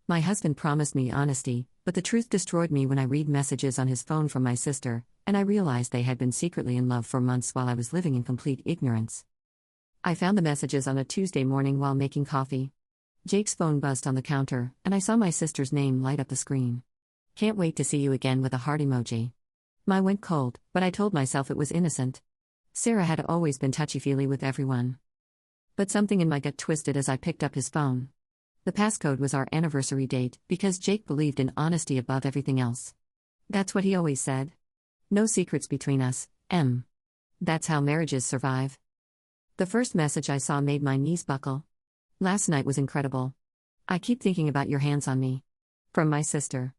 My husband promised me honesty, but the truth destroyed me when I read messages on his phone from my sister, and I realized they had been secretly in love for months while I was living in complete ignorance. I found the messages on a Tuesday morning while making coffee. Jake's phone buzzed on the counter, and I saw my sister's name light up the screen. "Can't wait to see you again," with a heart emoji. Mine went cold, but I told myself it was innocent. Sarah had always been touchy-feely with everyone. But something in my gut twisted as I picked up his phone. The passcode was our anniversary date, because Jake believed in honesty above everything else. That's what he always said. No secrets between us, M. That's how marriages survive. The first message I saw made my knees buckle. "Last night was incredible. I keep thinking about your hands on me." From my sister.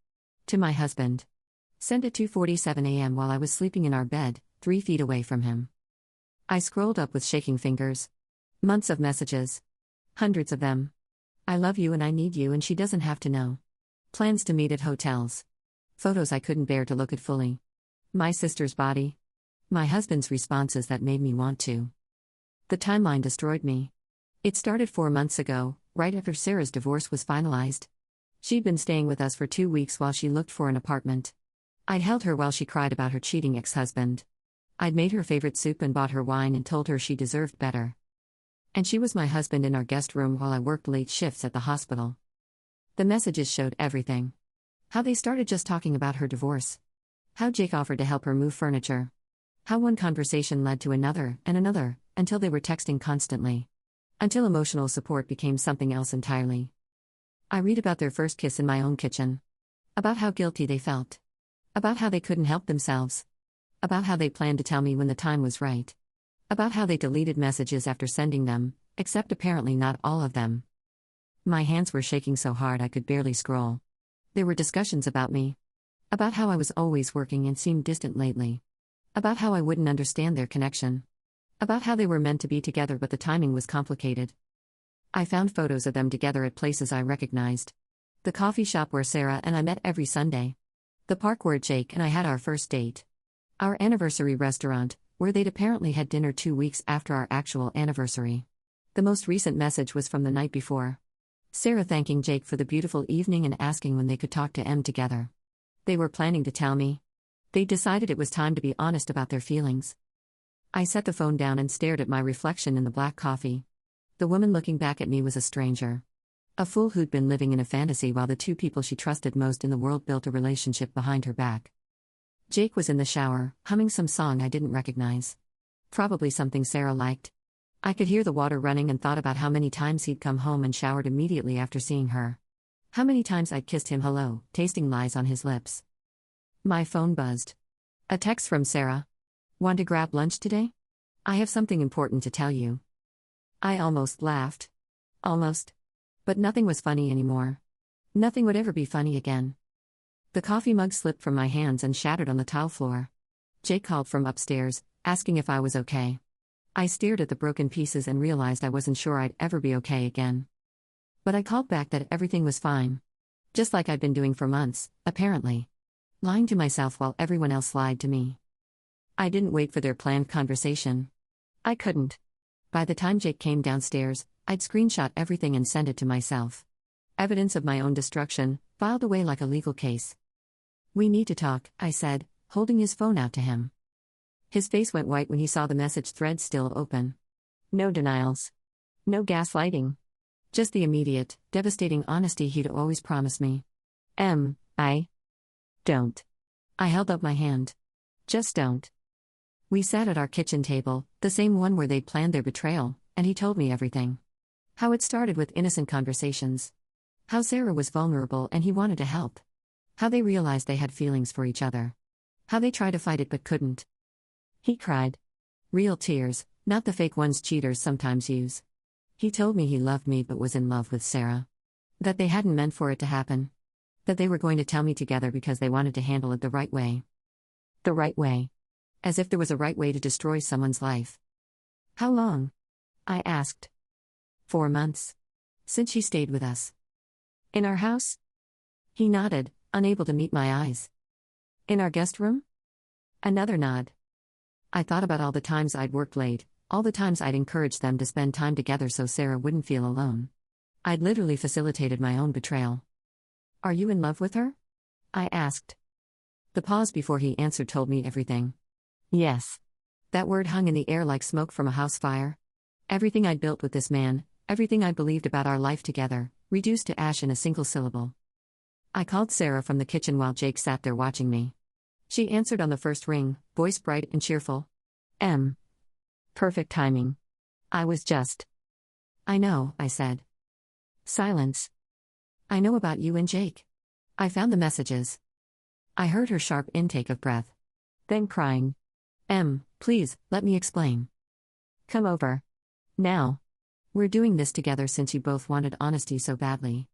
To my husband. Sent at 2:47 a.m. while I was sleeping in our bed, 3 feet away from him. I scrolled up with shaking fingers. Months of messages. Hundreds of them. "I love you and I need you and she doesn't have to know." Plans to meet at hotels. Photos I couldn't bear to look at fully. My sister's body. My husband's responses that made me want to. The timeline destroyed me. It started 4 months ago, right after Sarah's divorce was finalized. She'd been staying with us for 2 weeks while she looked for an apartment. I'd held her while she cried about her cheating ex-husband. I'd made her favorite soup and bought her wine and told her she deserved better. And she was my husband in our guest room while I worked late shifts at the hospital. The messages showed everything. How they started just talking about her divorce. How Jake offered to help her move furniture. How one conversation led to another, and another, until they were texting constantly. Until emotional support became something else entirely. I read about their first kiss in my own kitchen. About how guilty they felt. About how they couldn't help themselves. About how they planned to tell me when the time was right. About how they deleted messages after sending them, except apparently not all of them. My hands were shaking so hard I could barely scroll. There were discussions about me. About how I was always working and seemed distant lately. About how I wouldn't understand their connection. About how they were meant to be together but the timing was complicated. I found photos of them together at places I recognized. The coffee shop where Sarah and I met every Sunday. The park where Jake and I had our first date. Our anniversary restaurant, where they'd apparently had dinner 2 weeks after our actual anniversary. The most recent message was from the night before. Sarah thanking Jake for the beautiful evening and asking when they could talk to M together. They were planning to tell me. They decided it was time to be honest about their feelings. I set the phone down and stared at my reflection in the black coffee. The woman looking back at me was a stranger. A fool who'd been living in a fantasy while the two people she trusted most in the world built a relationship behind her back. Jake was in the shower, humming some song I didn't recognize. Probably something Sarah liked. I could hear the water running and thought about how many times he'd come home and showered immediately after seeing her. How many times I'd kissed him hello, tasting lies on his lips. My phone buzzed. A text from Sarah. "Want to grab lunch today? I have something important to tell you." I almost laughed. Almost. But nothing was funny anymore. Nothing would ever be funny again. The coffee mug slipped from my hands and shattered on the tile floor. Jake called from upstairs, asking if I was okay. I stared at the broken pieces and realized I wasn't sure I'd ever be okay again. But I called back that everything was fine. Just like I'd been doing for months, apparently. Lying to myself while everyone else lied to me. I didn't wait for their planned conversation. I couldn't. By the time Jake came downstairs, I'd screenshot everything and sent it to myself. Evidence of my own destruction, filed away like a legal case. "We need to talk," I said, holding his phone out to him. His face went white when he saw the message thread still open. No denials. No gaslighting. Just the immediate, devastating honesty he'd always promised me. I don't. I held up my hand. Just don't. We sat at our kitchen table, the same one where they'd planned their betrayal, and he told me everything. How it started with innocent conversations. How Sarah was vulnerable and he wanted to help. How they realized they had feelings for each other. How they tried to fight it but couldn't. He cried. Real tears, not the fake ones cheaters sometimes use. He told me he loved me but was in love with Sarah. That they hadn't meant for it to happen. That they were going to tell me together because they wanted to handle it the right way. The right way. As if there was a right way to destroy someone's life. How long? I asked. 4 months. Since she stayed with us. In our house? He nodded, unable to meet my eyes. In our guest room? Another nod. I thought about all the times I'd worked late, all the times I'd encouraged them to spend time together so Sarah wouldn't feel alone. I'd literally facilitated my own betrayal. Are you in love with her? I asked. The pause before he answered told me everything. Yes. That word hung in the air like smoke from a house fire. Everything I'd built with this man, everything I believed about our life together, reduced to ash in a single syllable. I called Sarah from the kitchen while Jake sat there watching me. She answered on the first ring, voice bright and cheerful. Perfect timing. I was just. I know, I said. Silence. I know about you and Jake. I found the messages. I heard her sharp intake of breath. Then crying. Please, let me explain. Come over. Now. We're doing this together since you both wanted honesty so badly.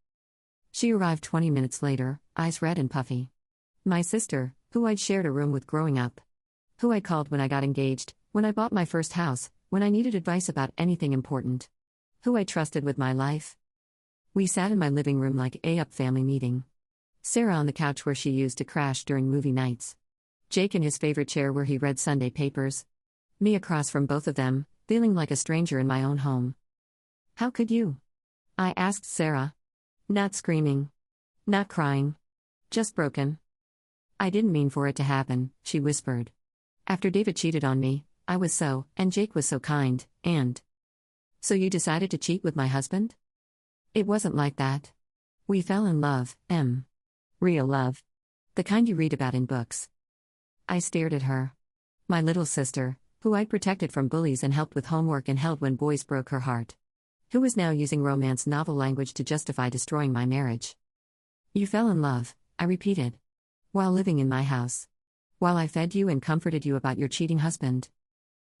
She arrived 20 minutes later, eyes red and puffy. My sister, who I'd shared a room with growing up. Who I called when I got engaged, when I bought my first house, when I needed advice about anything important. Who I trusted with my life. We sat in my living room like a family meeting. Sarah on the couch where she used to crash during movie nights. Jake in his favorite chair where he read Sunday papers. Me across from both of them, feeling like a stranger in my own home. How could you? I asked Sarah. Not screaming. Not crying. Just broken. I didn't mean for it to happen, she whispered. After David cheated on me, I was so, and Jake was so kind, and. So you decided to cheat with my husband? It wasn't like that. We fell in love, Real love. The kind you read about in books. I stared at her. My little sister, who I'd protected from bullies and helped with homework and held when boys broke her heart. Who was now using romance novel language to justify destroying my marriage. You fell in love, I repeated. While living in my house. While I fed you and comforted you about your cheating husband.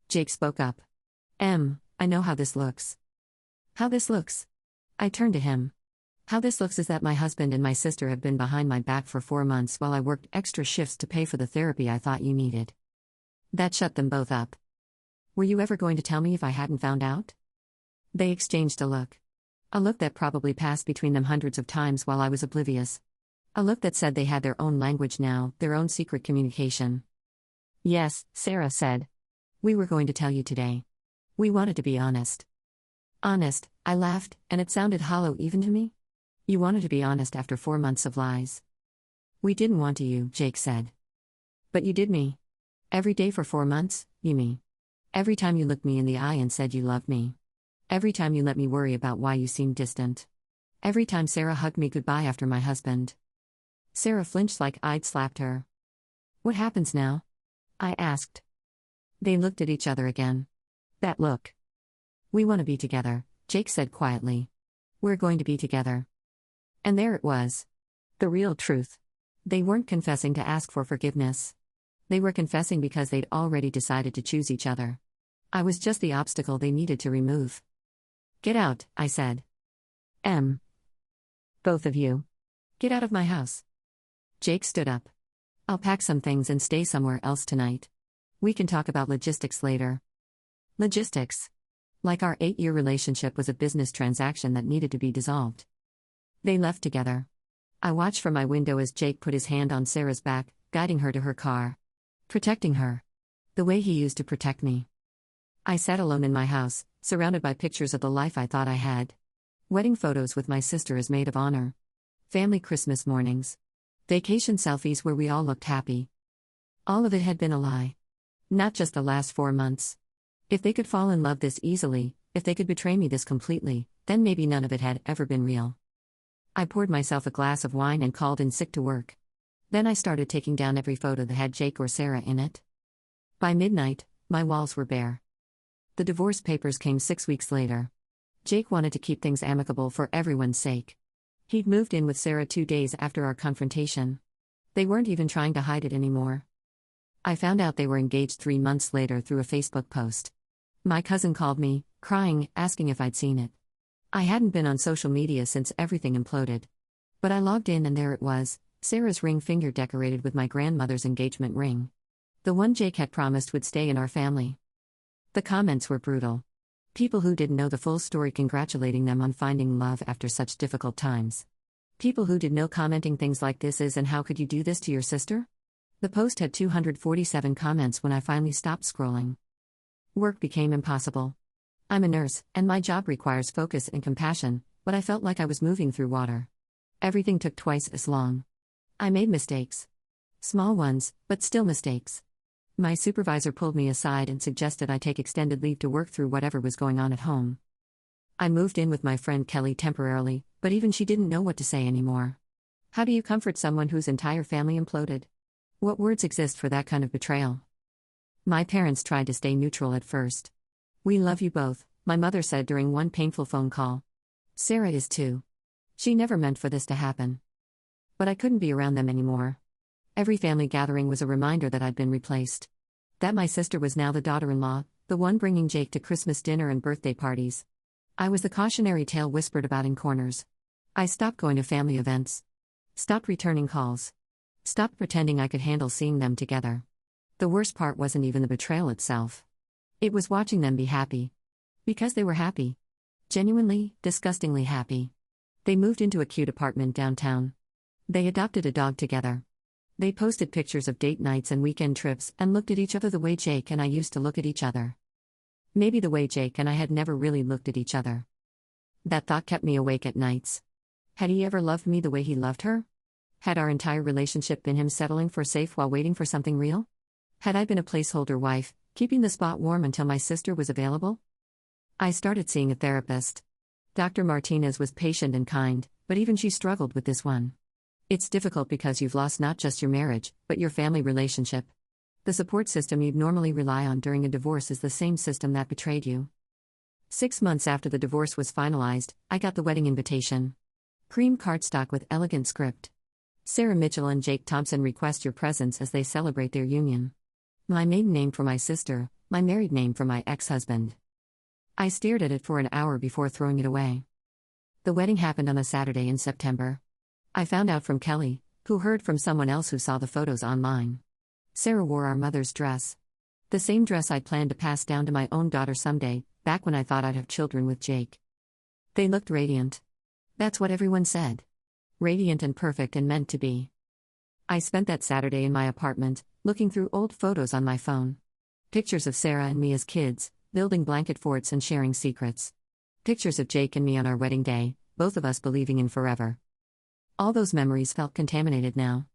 Jake spoke up. I know how this looks. How this looks? I turned to him. How this looks is that my husband and my sister have been behind my back for 4 months while I worked extra shifts to pay for the therapy I thought you needed. That shut them both up. Were you ever going to tell me if I hadn't found out? They exchanged a look. A look that probably passed between them hundreds of times while I was oblivious. A look that said they had their own language now, their own secret communication. Yes, Sarah said. We were going to tell you today. We wanted to be honest. Honest, I laughed, and it sounded hollow even to me. You wanted to be honest after 4 months of lies. We didn't want to you, Jake said. But you did me. Every day for 4 months, you me. Every time you looked me in the eye and said you loved me. Every time you let me worry about why you seemed distant. Every time Sarah hugged me goodbye after my husband. Sarah flinched like I'd slapped her. What happens now? I asked. They looked at each other again. That look. We want to be together, Jake said quietly. We're going to be together. And there it was. The real truth. They weren't confessing to ask for forgiveness. They were confessing because they'd already decided to choose each other. I was just the obstacle they needed to remove. Get out, I said. Both of you. Get out of my house. Jake stood up. I'll pack some things and stay somewhere else tonight. We can talk about logistics later. Logistics. Like our 8-year relationship was a business transaction that needed to be dissolved. They left together. I watched from my window as Jake put his hand on Sarah's back, guiding her to her car. Protecting her. The way he used to protect me. I sat alone in my house, surrounded by pictures of the life I thought I had. Wedding photos with my sister as maid of honor. Family Christmas mornings. Vacation selfies where we all looked happy. All of it had been a lie. Not just the last 4 months. If they could fall in love this easily, if they could betray me this completely, then maybe none of it had ever been real. I poured myself a glass of wine and called in sick to work. Then I started taking down every photo that had Jake or Sarah in it. By midnight, my walls were bare. The divorce papers came 6 weeks later. Jake wanted to keep things amicable for everyone's sake. He'd moved in with Sarah 2 days after our confrontation. They weren't even trying to hide it anymore. I found out they were engaged 3 months later through a Facebook post. My cousin called me, crying, asking if I'd seen it. I hadn't been on social media since everything imploded. But I logged in and there it was, Sarah's ring finger decorated with my grandmother's engagement ring. The one Jake had promised would stay in our family. The comments were brutal. People who didn't know the full story congratulating them on finding love after such difficult times. People who did know commenting things like "this is and how could you do this to your sister?" The post had 247 comments when I finally stopped scrolling. Work became impossible. I'm a nurse, and my job requires focus and compassion, but I felt like I was moving through water. Everything took twice as long. I made mistakes. Small ones, but still mistakes. My supervisor pulled me aside and suggested I take extended leave to work through whatever was going on at home. I moved in with my friend Kelly temporarily, but even she didn't know what to say anymore. How do you comfort someone whose entire family imploded? What words exist for that kind of betrayal? My parents tried to stay neutral at first. "We love you both," my mother said during one painful phone call. "Sarah is too. She never meant for this to happen." But I couldn't be around them anymore. Every family gathering was a reminder that I'd been replaced. That my sister was now the daughter-in-law, the one bringing Jake to Christmas dinner and birthday parties. I was the cautionary tale whispered about in corners. I stopped going to family events. Stopped returning calls. Stopped pretending I could handle seeing them together. The worst part wasn't even the betrayal itself. It was watching them be happy. Because they were happy. Genuinely, disgustingly happy. They moved into a cute apartment downtown. They adopted a dog together. They posted pictures of date nights and weekend trips and looked at each other the way Jake and I used to look at each other. Maybe the way Jake and I had never really looked at each other. That thought kept me awake at nights. Had he ever loved me the way he loved her? Had our entire relationship been him settling for safe while waiting for something real? Had I been a placeholder wife, keeping the spot warm until my sister was available? I started seeing a therapist. Dr. Martinez was patient and kind, but even she struggled with this one. It's difficult because you've lost not just your marriage, but your family relationship. The support system you'd normally rely on during a divorce is the same system that betrayed you. 6 months after the divorce was finalized, I got the wedding invitation. Cream cardstock with elegant script. Sarah Mitchell and Jake Thompson request your presence as they celebrate their union. My maiden name for my sister, my married name for my ex-husband. I stared at it for an hour before throwing it away. The wedding happened on a Saturday in September. I found out from Kelly, who heard from someone else who saw the photos online. Sarah wore our mother's dress. The same dress I'd planned to pass down to my own daughter someday, back when I thought I'd have children with Jake. They looked radiant. That's what everyone said. Radiant and perfect and meant to be. I spent that Saturday in my apartment, looking through old photos on my phone. Pictures of Sarah and me as kids, building blanket forts and sharing secrets. Pictures of Jake and me on our wedding day, both of us believing in forever. All those memories felt contaminated now.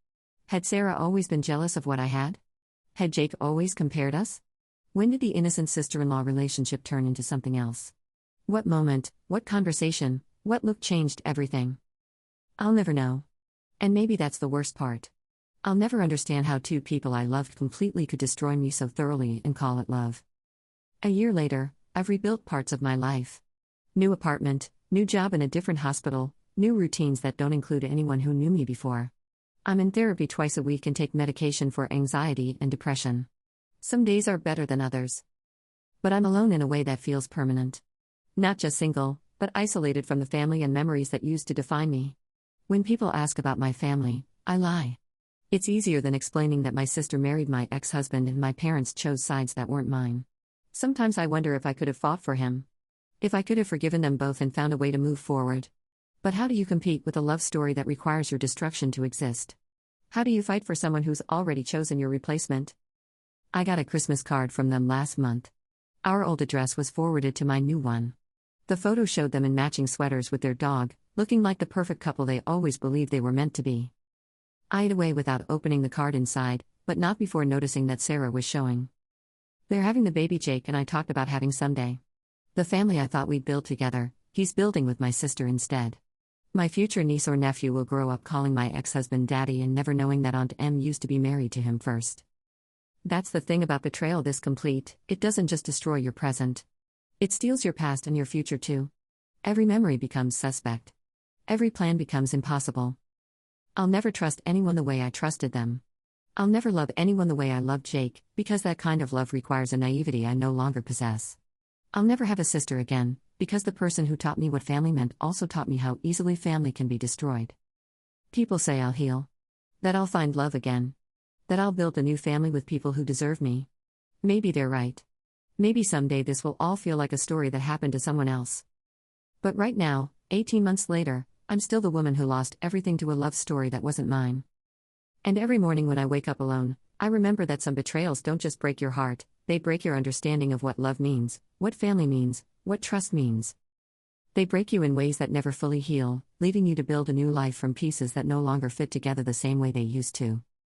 Had Sarah always been jealous of what I had? Had Jake always compared us? When did the innocent sister-in-law relationship turn into something else? What moment, what conversation, what look changed everything? I'll never know. And maybe that's the worst part. I'll never understand how two people I loved completely could destroy me so thoroughly and call it love. A year later, I've rebuilt parts of my life. New apartment, new job in a different hospital, new routines that don't include anyone who knew me before. I'm in therapy twice a week and take medication for anxiety and depression. Some days are better than others. But I'm alone in a way that feels permanent. Not just single, but isolated from the family and memories that used to define me. When people ask about my family, I lie. It's easier than explaining that my sister married my ex-husband and my parents chose sides that weren't mine. Sometimes I wonder if I could have fought for him. If I could have forgiven them both and found a way to move forward. But how do you compete with a love story that requires your destruction to exist? How do you fight for someone who's already chosen your replacement? I got a Christmas card from them last month. Our old address was forwarded to my new one. The photo showed them in matching sweaters with their dog, looking like the perfect couple they always believed they were meant to be. I ate away without opening the card inside, but not before noticing that Sarah was showing. They're having the baby Jake and I talked about having someday. The family I thought we'd build together, he's building with my sister instead. My future niece or nephew will grow up calling my ex-husband daddy and never knowing that Aunt M used to be married to him first. That's the thing about betrayal this complete, it doesn't just destroy your present. It steals your past and your future too. Every memory becomes suspect. Every plan becomes impossible. I'll never trust anyone the way I trusted them. I'll never love anyone the way I loved Jake, because that kind of love requires a naivety I no longer possess. I'll never have a sister again, because the person who taught me what family meant also taught me how easily family can be destroyed. People say I'll heal. That I'll find love again. That I'll build a new family with people who deserve me. Maybe they're right. Maybe someday this will all feel like a story that happened to someone else. But right now, 18 months later, I'm still the woman who lost everything to a love story that wasn't mine. And every morning when I wake up alone, I remember that some betrayals don't just break your heart, they break your understanding of what love means, what family means, what trust means. They break you in ways that never fully heal, leaving you to build a new life from pieces that no longer fit together the same way they used to.